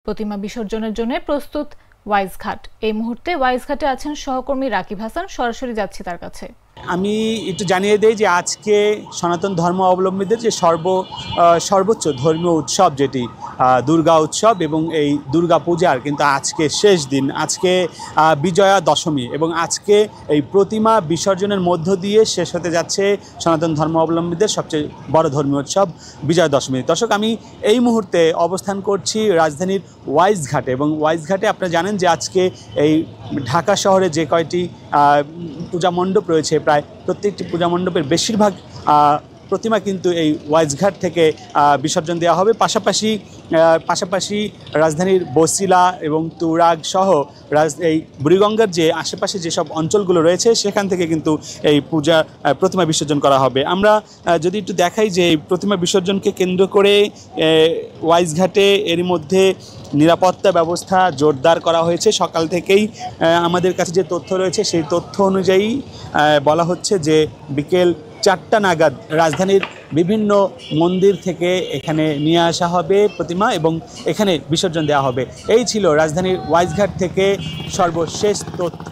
প্রতিমা বিসর্জনের জন্য প্রস্তুত ওয়াইজঘাট। এই মুহূর্তে ওয়াইজঘাটে আছেন সহকর্মী রাকিব হাসান, সরাসরি যাচ্ছি তার কাছে। আমি একটু জানিয়ে দেই যে আজকে সনাতন ধর্ম অবলম্বীদের যে সর্বোচ্চ ধর্মীয় উৎসব যেটি দুর্গা উৎসব এবং এই দুর্গা পূজার কিন্তু আজকে শেষ দিন। আজকে বিজয়া দশমী এবং আজকে এই প্রতিমা বিসর্জনের মধ্য দিয়ে শেষ হতে যাচ্ছে সনাতন ধর্ম অবলম্বীদের সবচেয়ে বড় ধর্মীয় উৎসব বিজয়া দশমী। দর্শক, আমি এই মুহূর্তে অবস্থান করছি রাজধানীর ওয়াইজঘাটে এবং ওয়াইজঘাটে আপনারা জানেন যে আজকে এই ঢাকা শহরে যে কয়টি পূজা মণ্ডপ রয়েছে প্রায় প্রত্যেকটি পূজা মণ্ডপের বেশিরভাগ প্রতিমা কিন্তু এই ওয়াইজঘাট থেকে বিসর্জন দেওয়া হবে। পাশাপাশি রাজধানীর বসিলা এবং তুরাগ সহ এই বুড়িগঙ্গার যে আশেপাশে যেসব অঞ্চলগুলো রয়েছে সেখান থেকে কিন্তু এই প্রতিমা বিসর্জন করা হবে। আমরা যদি একটু দেখাই যে এই প্রতিমা বিসর্জনকে কেন্দ্র করে ওয়াইজঘাটে এরই মধ্যে নিরাপত্তা ব্যবস্থা জোরদার করা হয়েছে। সকাল থেকেই আমাদের কাছে যে তথ্য রয়েছে সেই তথ্য অনুযায়ী বলা হচ্ছে যে বিকেল 4টা নাগাদ রাজধানীর বিভিন্ন মন্দির থেকে এখানে নিয়ে আসা হবে প্রতিমা এবং এখানে বিসর্জন দেওয়া হবে। এই ছিল রাজধানীর ওয়াইজঘাট থেকে সর্বশেষ তথ্য।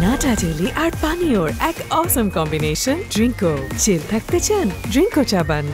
নাটা জেলি আর পানীয়র এক অসম কম্বিনেশন ড্রিঙ্কো। চিল থাকতে চান? ড্রিঙ্কো চাবান।